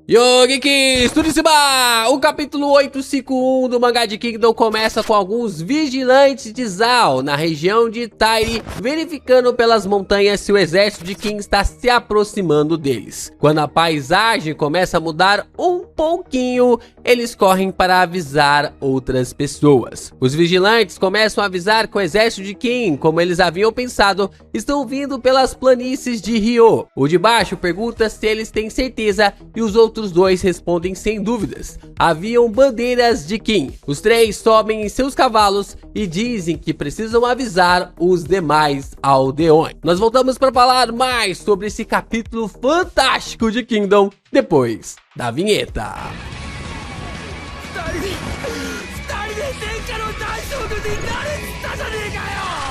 Yogiki, Studissima! O capítulo 851 do mangá de Kingdom começa com alguns vigilantes de Zou na região de Tairi, verificando pelas montanhas se o exército de King está se aproximando deles. Quando a paisagem começa a mudar um pouquinho, eles correm para avisar outras pessoas. Os vigilantes começam a avisar que o exército de King, como eles haviam pensado, estão vindo pelas planícies de Ryo. O de baixo pergunta se eles têm certeza e os outros dois respondem sem dúvidas. Haviam bandeiras de King. Os três sobem em seus cavalos e dizem que precisam avisar os demais aldeões. Nós voltamos para falar mais sobre esse capítulo fantástico de Kingdom depois da vinheta.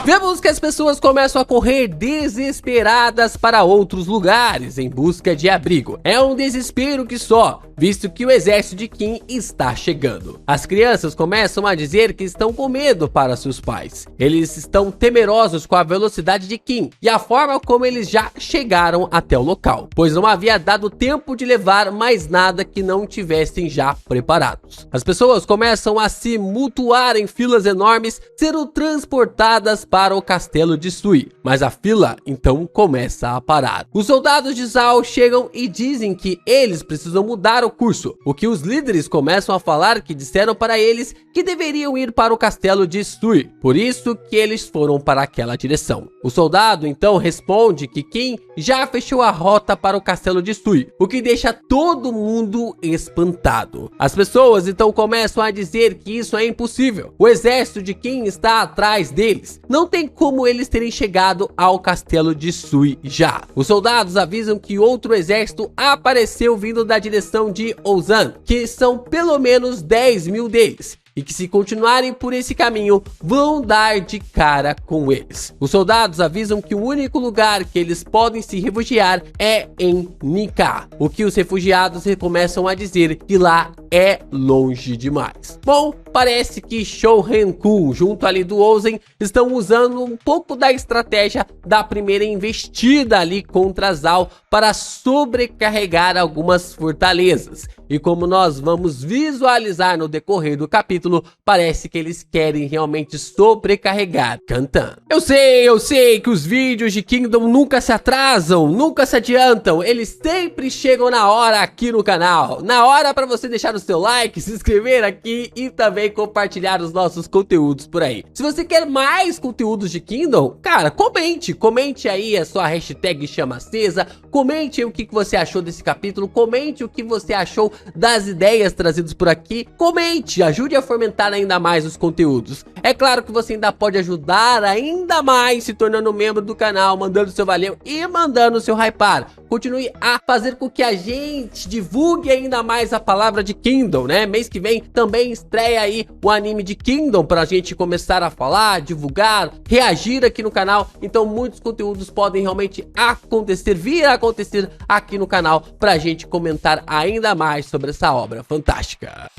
Vemos que as pessoas começam a correr desesperadas para outros lugares em busca de abrigo. É um desespero que só, visto que o exército de King está chegando. As crianças começam a dizer que estão com medo para seus pais. Eles estão temerosos com a velocidade de King e a forma como eles já chegaram até o local, pois não havia dado tempo de levar mais nada que não tivessem já preparados. As pessoas começam a se mutuar em filas enormes, sendo transportadas para o castelo de Sui, mas a fila então começa a parar. Os soldados de Zou chegam e dizem que eles precisam mudar o curso, o que os líderes começam a falar que disseram para eles que deveriam ir para o castelo de Sui, por isso que eles foram para aquela direção. O soldado então responde que King já fechou a rota para o castelo de Sui, o que deixa todo mundo espantado. As pessoas então começam a dizer que isso é impossível. O exército de King está atrás deles. Não tem como eles terem chegado ao castelo de Sui já. Os soldados avisam que outro exército apareceu vindo da direção de Ozan, que são pelo menos 10 mil deles, e que se continuarem por esse caminho, vão dar de cara com eles. Os soldados avisam que o único lugar que eles podem se refugiar é em Nika, o que os refugiados começam a dizer que lá é longe demais. Bom, parece que Shourenkun junto ali do Ozen estão usando um pouco da estratégia da primeira investida ali contra Zou para sobrecarregar algumas fortalezas. E como nós vamos visualizar no decorrer do capítulo, parece que eles querem realmente sobrecarregar Kantan. Eu sei que os vídeos de Kingdom nunca se atrasam, nunca se adiantam, eles sempre chegam na hora aqui no canal. Na hora para você deixar o seu like, se inscrever aqui e também compartilhar os nossos conteúdos por aí. Se você quer mais conteúdos de Kingdom, cara, comente aí a sua hashtag chama acesa, comente o que você achou desse capítulo, comente o que você achou das ideias trazidas por aqui, comente, ajude a fomentar ainda mais os conteúdos. É claro que você ainda pode ajudar ainda mais se tornando membro do canal, mandando seu valeu e mandando seu hypar. Continue a fazer com que a gente divulgue ainda mais a palavra de Kingdom, né? Mês que vem também estreia aí o anime de Kingdom pra gente começar a falar, divulgar, reagir aqui no canal. Então muitos conteúdos podem realmente vir a acontecer aqui no canal pra gente comentar ainda mais sobre essa obra fantástica.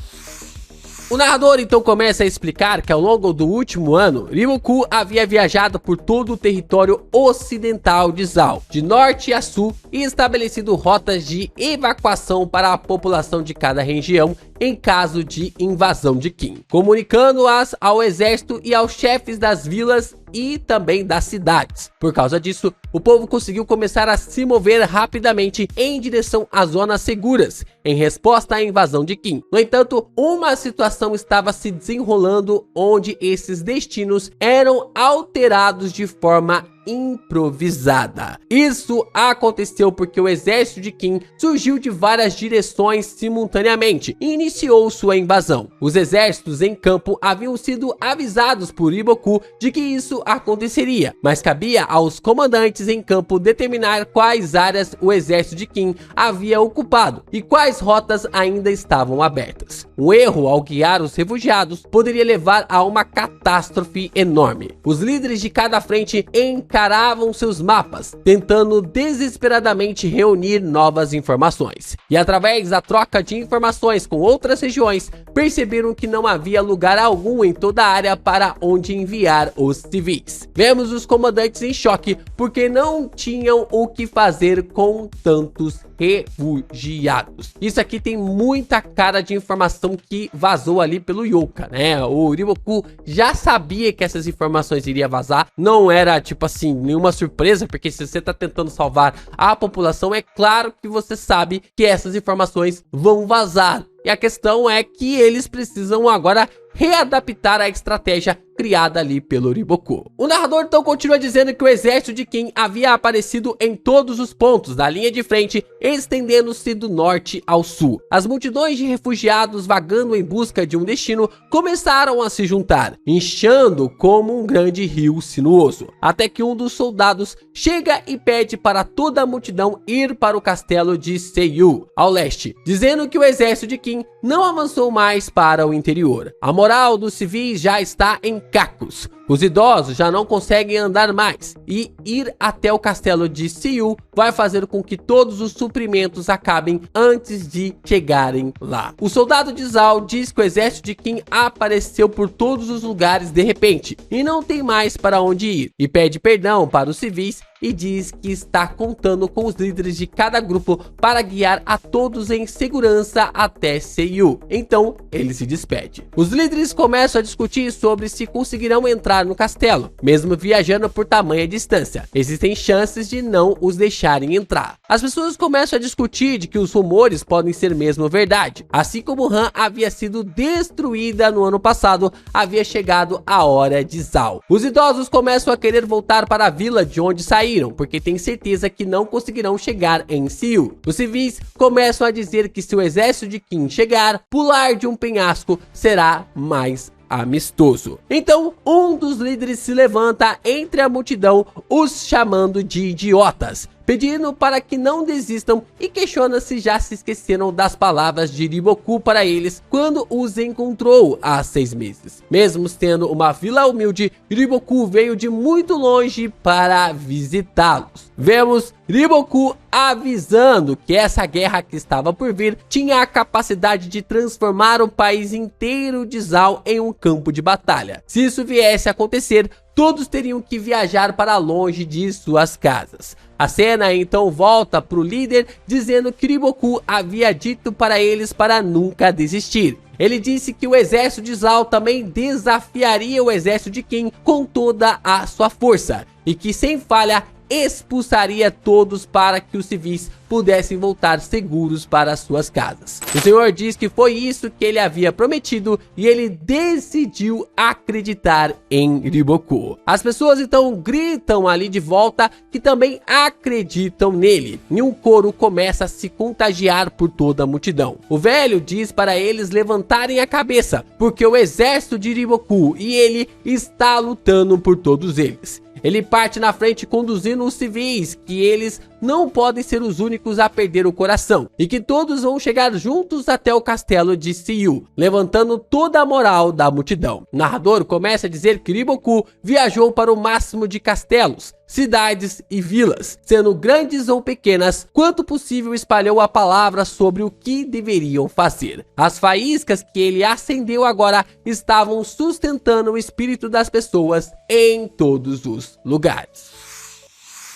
O narrador então começa a explicar que ao longo do último ano, Ryukou havia viajado por todo o território ocidental de Zou, de norte a sul, e estabelecido rotas de evacuação para a população de cada região em caso de invasão de King, comunicando-as ao exército e aos chefes das vilas e também das cidades. Por causa disso, o povo conseguiu começar a se mover rapidamente em direção às zonas seguras, em resposta à invasão de King. No entanto, uma situação estava se desenrolando onde esses destinos eram alterados de forma improvisada. Isso aconteceu porque o exército de King surgiu de várias direções simultaneamente e iniciou sua invasão. Os exércitos em campo haviam sido avisados por Iboku de que isso aconteceria, mas cabia aos comandantes em campo determinar quais áreas o exército de King havia ocupado e quais rotas ainda estavam abertas. Um erro ao guiar os refugiados poderia levar a uma catástrofe enorme. Os líderes de cada frente encaravam seus mapas, tentando desesperadamente reunir novas informações. E através da troca de informações com outras regiões, perceberam que não havia lugar algum em toda a área para onde enviar os civis. Vemos os comandantes em choque porque não tinham o que fazer com tantos refugiados. Isso aqui tem muita cara de informação que vazou ali pelo Youka, né? O Riboku já sabia que essas informações iriam vazar, não era tipo assim, nenhuma surpresa, porque se você tá tentando salvar a população, é claro que você sabe que essas informações vão vazar. E a questão é que eles precisam agora readaptar a estratégia criada ali pelo Riboku. O narrador então continua dizendo que o exército de Kin havia aparecido em todos os pontos da linha de frente, estendendo-se do norte ao sul. As multidões de refugiados vagando em busca de um destino começaram a se juntar, inchando como um grande rio sinuoso, até que um dos soldados chega e pede para toda a multidão ir para o castelo de Seiyu, ao leste, dizendo que o exército de Kin não avançou mais para o interior. A moral dos civis já está em cacos. Os idosos já não conseguem andar mais e ir até o castelo de Seiyu vai fazer com que todos os suprimentos acabem antes de chegarem lá. O soldado de Zhao diz que o exército de Kin apareceu por todos os lugares de repente e não tem mais para onde ir, e pede perdão para os civis e diz que está contando com os líderes de cada grupo para guiar a todos em segurança até Seiyu. Então ele se despede. Os líderes começam a discutir sobre se conseguirão entrar no castelo, mesmo viajando por tamanha distância. Existem chances de não os deixarem entrar. As pessoas começam a discutir de que os rumores podem ser mesmo verdade. Assim como Han havia sido destruída no ano passado, havia chegado a hora de Zhao. Os idosos começam a querer voltar para a vila de onde saíram, porque têm certeza que não conseguirão chegar em Seiyu. Os civis começam a dizer que se o exército de Kin chegar, pular de um penhasco será mais amistoso. Então, um dos líderes se levanta entre a multidão, os chamando de idiotas, pedindo para que não desistam e questiona se já se esqueceram das palavras de Riboku para eles quando os encontrou há 6 meses. Mesmo sendo uma vila humilde, Riboku veio de muito longe para visitá-los. Vemos Riboku avisando que essa guerra que estava por vir tinha a capacidade de transformar o país inteiro de Zhao em um campo de batalha. Se isso viesse a acontecer, todos teriam que viajar para longe de suas casas. A cena então volta para o líder dizendo que Riboku havia dito para eles para nunca desistir. Ele disse que o exército de Zhao também desafiaria o exército de Kin com toda a sua força e que sem falha expulsaria todos para que os civis pudessem voltar seguros para suas casas. O senhor diz que foi isso que ele havia prometido e ele decidiu acreditar em Riboku. As pessoas então gritam ali de volta que também acreditam nele e um coro começa a se contagiar por toda a multidão. O velho diz para eles levantarem a cabeça porque o exército de Riboku e ele está lutando por todos eles. Ele parte na frente conduzindo os civis, que eles não podem ser os únicos a perder o coração, e que todos vão chegar juntos até o castelo de Seiyu, levantando toda a moral da multidão. O narrador começa a dizer que Riboku viajou para o máximo de castelos, cidades e vilas, sendo grandes ou pequenas, quanto possível espalhou a palavra sobre o que deveriam fazer. As faíscas que ele acendeu agora estavam sustentando o espírito das pessoas em todos os lugares.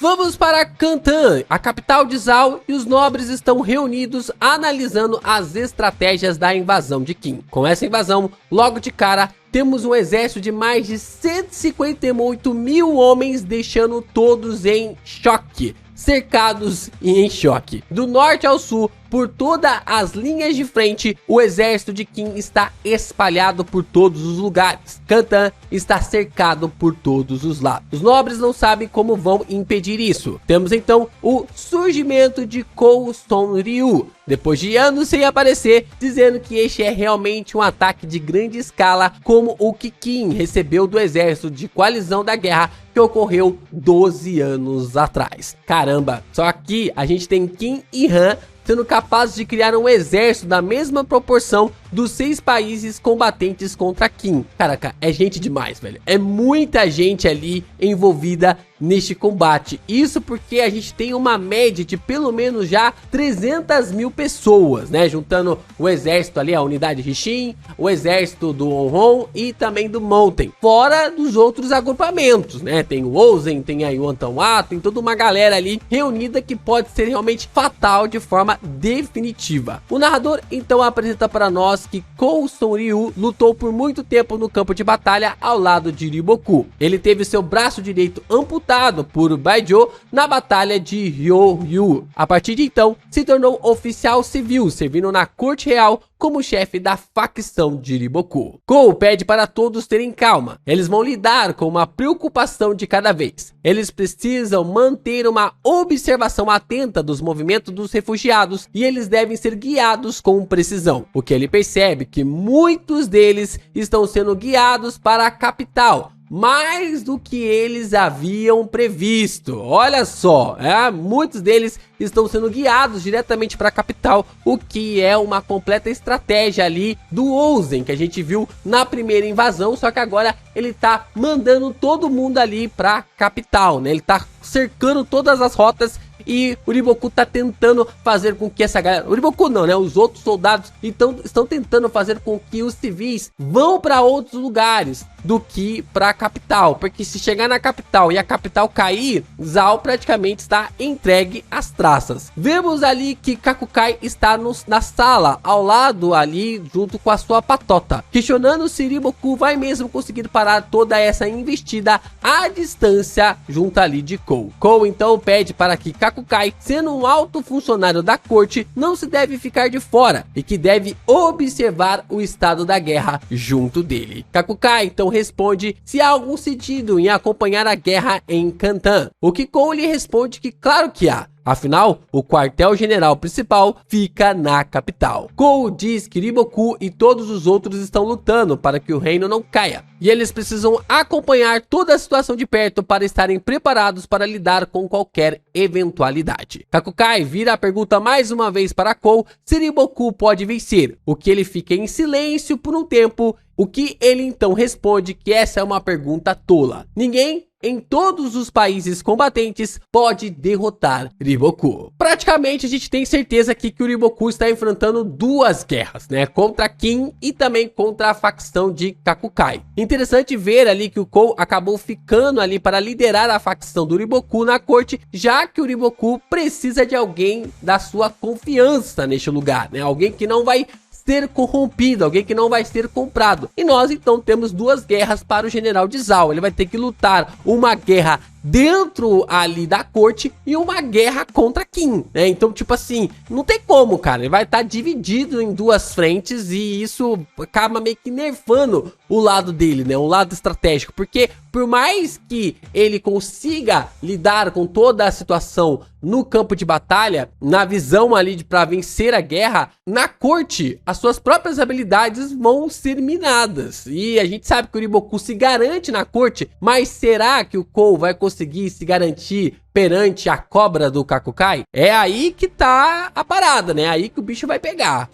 Vamos para Cantan, a capital de Zhao, e os nobres estão reunidos analisando as estratégias da invasão de Kin. Com essa invasão, logo de cara, temos um exército de mais de 158 mil homens, deixando todos em choque, cercados e em choque. Do norte ao sul, por todas as linhas de frente, o exército de Kin está espalhado por todos os lugares. Cantan está cercado por todos os lados. Os nobres não sabem como vão impedir isso. Temos então o surgimento de Kou Son-ryu, depois de anos sem aparecer, dizendo que este é realmente um ataque de grande escala, como o que Kin recebeu do exército de coalizão da guerra que ocorreu 12 anos atrás. Caramba, só aqui a gente tem Kin e Han sendo capazes de criar um exército da mesma proporção dos 6 países combatentes contra Kim. Caraca, é gente demais, velho. É muita gente ali envolvida neste combate. Isso porque a gente tem uma média de pelo menos já 300 mil pessoas, né? Juntando o exército ali, a unidade Rixin, o exército do Onhon e também do Mountain. Fora dos outros agrupamentos, né? Tem o Ozen, tem aí o Antanwa, tem toda uma galera ali reunida que pode ser realmente fatal de forma definitiva. O narrador então apresenta para nós que Coulson Ryu lutou por muito tempo no campo de batalha ao lado de Riboku. Ele teve seu braço direito amputado por Baijo na batalha de Ryoryu. A partir de então, se tornou oficial civil, servindo na corte real como chefe da facção de Riboku. Kou pede para todos terem calma. Eles vão lidar com uma preocupação de cada vez. Eles precisam manter uma observação atenta dos movimentos dos refugiados e eles devem ser guiados com precisão. O que ele percebe que muitos deles estão sendo guiados para a capital, mais do que eles haviam previsto. Olha só, muitos deles estão sendo guiados diretamente para a capital, o que é uma completa estratégia ali do Ozen, que a gente viu na primeira invasão, só que agora ele tá mandando todo mundo ali para a capital, né? Ele tá cercando todas as rotas e o Riboku tá tentando fazer com que essa galera... O Riboku não, né? Os outros soldados estão tentando fazer com que os civis vão para outros lugares do que para a capital. Porque se chegar na capital e a capital cair, Zhao praticamente está entregue às traças. Vemos ali que Kakukai está na sala, ao lado ali, junto com a sua patota, questionando se Riboku vai mesmo conseguir parar toda essa investida à distância junto ali de Kou. Kou então pede para que Kakukai, sendo um alto funcionário da corte, não se deve ficar de fora e que deve observar o estado da guerra junto dele. Kakukai então responde se há algum sentido em acompanhar a guerra em Kantan, o que Kou lhe responde que claro que há. Afinal, o quartel-general principal fica na capital. Kou diz que Riboku e todos os outros estão lutando para que o reino não caia. E eles precisam acompanhar toda a situação de perto para estarem preparados para lidar com qualquer eventualidade. Kakukai vira a pergunta mais uma vez para Kou se Riboku pode vencer, o que ele fica em silêncio por um tempo, o que ele então responde que essa é uma pergunta tola. Ninguém em todos os países combatentes pode derrotar Riboku. Praticamente a gente tem certeza aqui que o Riboku está enfrentando duas guerras, né? Contra Kim e também contra a facção de Kakukai. Interessante ver ali que o Kou acabou ficando ali para liderar a facção do Riboku na corte, já que o Riboku precisa de alguém da sua confiança neste lugar, né? Alguém que não vai ser corrompido, alguém que não vai ser comprado. E nós então temos duas guerras para o general de Zhao. Ele vai ter que lutar uma guerra dentro ali da corte e uma guerra contra Kim, né? Então, tipo assim, não tem como, cara. Ele vai estar dividido em duas frentes e isso acaba meio que nerfando o lado dele, né? O lado estratégico, porque por mais que ele consiga lidar com toda a situação no campo de batalha, na visão ali para vencer a guerra, na corte, as suas próprias habilidades vão ser minadas. E a gente sabe que o Riboku se garante na corte, mas será que o Kou vai conseguir se garantir perante a cobra do Kakukai? É aí que tá a parada, né? É aí que o bicho vai pegar.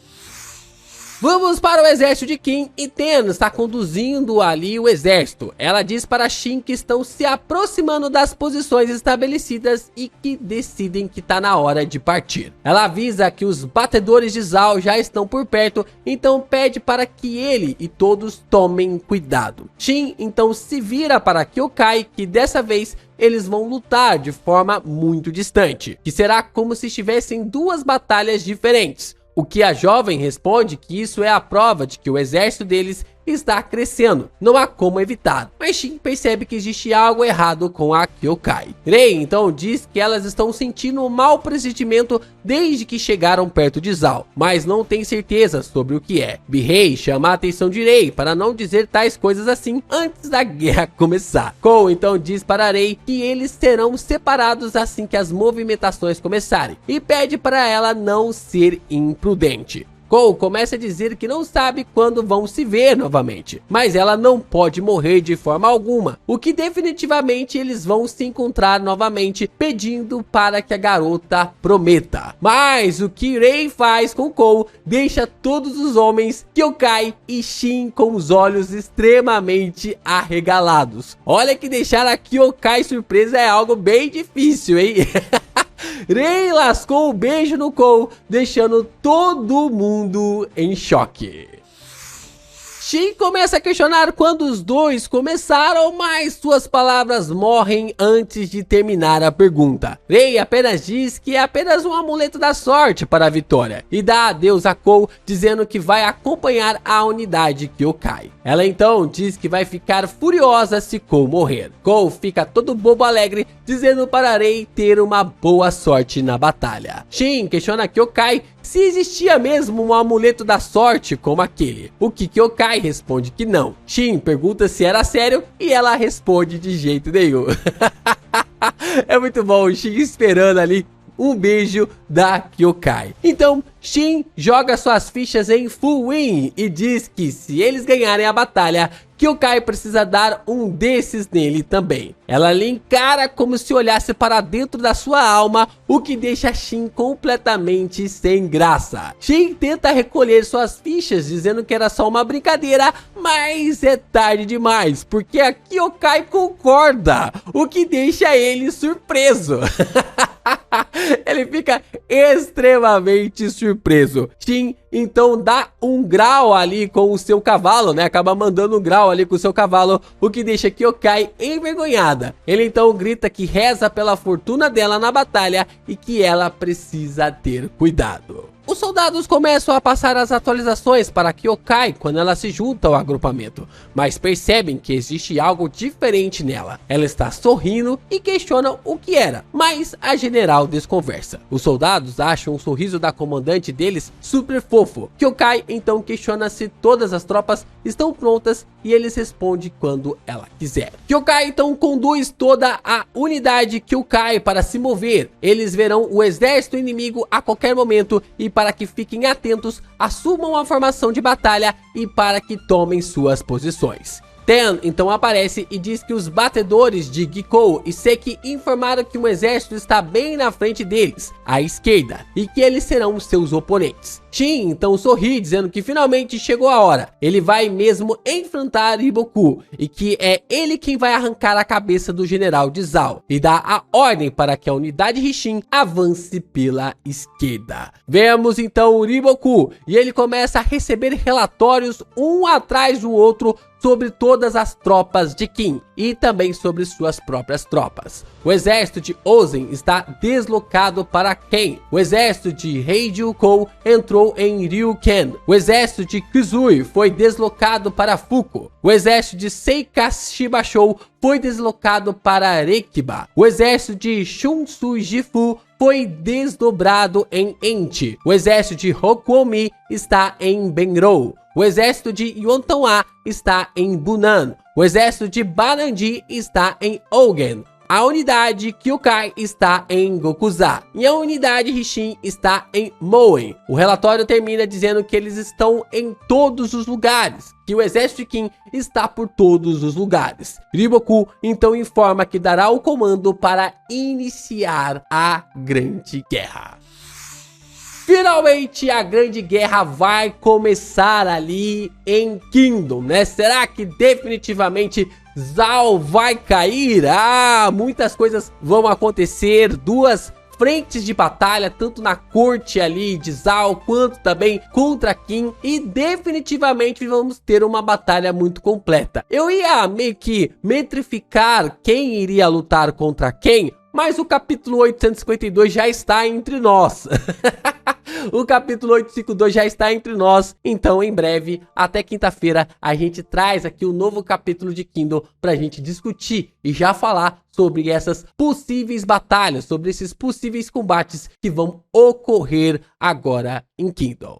Vamos para o exército de Kim e Ten está conduzindo ali o exército. Ela diz para Shin que estão se aproximando das posições estabelecidas e que decidem que está na hora de partir. Ela avisa que os batedores de Zhao já estão por perto, então pede para que ele e todos tomem cuidado. Shin então se vira para Kyokai, que dessa vez eles vão lutar de forma muito distante, que será como se estivessem duas batalhas diferentes. O que a jovem responde que isso é a prova de que o exército deles está crescendo, não há como evitar. Mas Shin percebe que existe algo errado com a Kyokai. Rei então diz que elas estão sentindo um mau pressentimento desde que chegaram perto de Zhao, mas não tem certeza sobre o que é. Bihei chama a atenção de Rei para não dizer tais coisas assim antes da guerra começar. Kou então diz para Rei que eles serão separados assim que as movimentações começarem e pede para ela não ser imprudente. Cole começa a dizer que não sabe quando vão se ver novamente, mas ela não pode morrer de forma alguma, o que definitivamente eles vão se encontrar novamente, pedindo para que a garota prometa. Mas o que Rei faz com Cole deixa todos os homens, Kyokai e Shin, com os olhos extremamente arregalados. Olha que deixar a Kyokai surpresa é algo bem difícil, hein? Rei lascou o beijo no Cole, deixando todo mundo em choque. Shin começa a questionar quando os dois começaram, mas suas palavras morrem antes de terminar a pergunta. Rei apenas diz que é apenas um amuleto da sorte para a vitória e dá adeus a Cole, dizendo que vai acompanhar a unidade Kyokai. Ela então diz que vai ficar furiosa se Cole morrer. Cole fica todo bobo alegre, dizendo para Rei ter uma boa sorte na batalha. Shin questiona Kyokai se existia mesmo um amuleto da sorte como aquele, o que Kyokai responde que não. Shin pergunta se era sério e ela responde de jeito nenhum. É muito bom o Shin esperando ali um beijo da Kyokai. Então Shin joga suas fichas em full win e diz que se eles ganharem a batalha, Kyokai precisa dar um desses nele também. Ela lhe encara como se olhasse para dentro da sua alma, o que deixa Shin completamente sem graça. Shin tenta recolher suas fichas, dizendo que era só uma brincadeira, mas é tarde demais, porque a Kyokai concorda, o que deixa ele surpreso. Ele fica extremamente surpreso. Shin então dá um grau ali com o seu cavalo, né? Acaba mandando um grau ali com o seu cavalo, o que deixa Kyokai envergonhada. Ele então grita que reza pela fortuna dela na batalha e que ela precisa ter cuidado. Os soldados começam a passar as atualizações para Kyokai quando ela se junta ao agrupamento, mas percebem que existe algo diferente nela. Ela está sorrindo e questionam o que era, mas a general desconversa. Os soldados acham o sorriso da comandante deles super fofo. Kyokai então questiona se todas as tropas estão prontas e eles respondem quando ela quiser. Kyokai então conduz toda a unidade Kyokai para se mover. Eles verão o exército inimigo a qualquer momento e para que fiquem atentos, assumam a formação de batalha e para que tomem suas posições. Ten então aparece e diz que os batedores de Gikou e Seki informaram que um exército está bem na frente deles, à esquerda, e que eles serão seus oponentes. Shin então sorri, dizendo que finalmente chegou a hora. Ele vai mesmo enfrentar Riboku e que é ele quem vai arrancar a cabeça do general de Zhao e dá a ordem para que a unidade Risshin avance pela esquerda. Vemos então o Riboku e ele começa a receber relatórios um atrás do outro sobre todas as tropas de Qin e também sobre suas próprias tropas. O exército de Ozen está deslocado para Ken. O exército de Heijukou entrou em Ryuken. O exército de Kuzui foi deslocado para Fuko. O exército de Seikashibashou foi deslocado para Rekiba. O exército de Shunsu Jifu foi desdobrado em Enchi. O exército de Hokuomi está em Benrou. O exército de Yontan-a está em Bunan. O exército de Banandi está em Ougen. A unidade Kyokai está em Gokuza e a unidade Risshin está em Moen. O relatório termina dizendo que eles estão em todos os lugares, que o exército de Qin está por todos os lugares. Riboku então informa que dará o comando para iniciar a Grande Guerra. Finalmente a Grande Guerra vai começar ali em Kingdom, né? Será que definitivamente Zhao vai cair? Muitas coisas vão acontecer, duas frentes de batalha, tanto na corte ali de Zhao, quanto também contra Qin, e definitivamente vamos ter uma batalha muito completa. Eu ia meio que metrificar quem iria lutar contra quem, mas o capítulo 852 já está entre nós. O capítulo 852 já está entre nós, então em breve, até quinta-feira, a gente traz aqui o novo capítulo de Kingdom pra gente discutir e já falar sobre essas possíveis batalhas, sobre esses possíveis combates que vão ocorrer agora em Kingdom.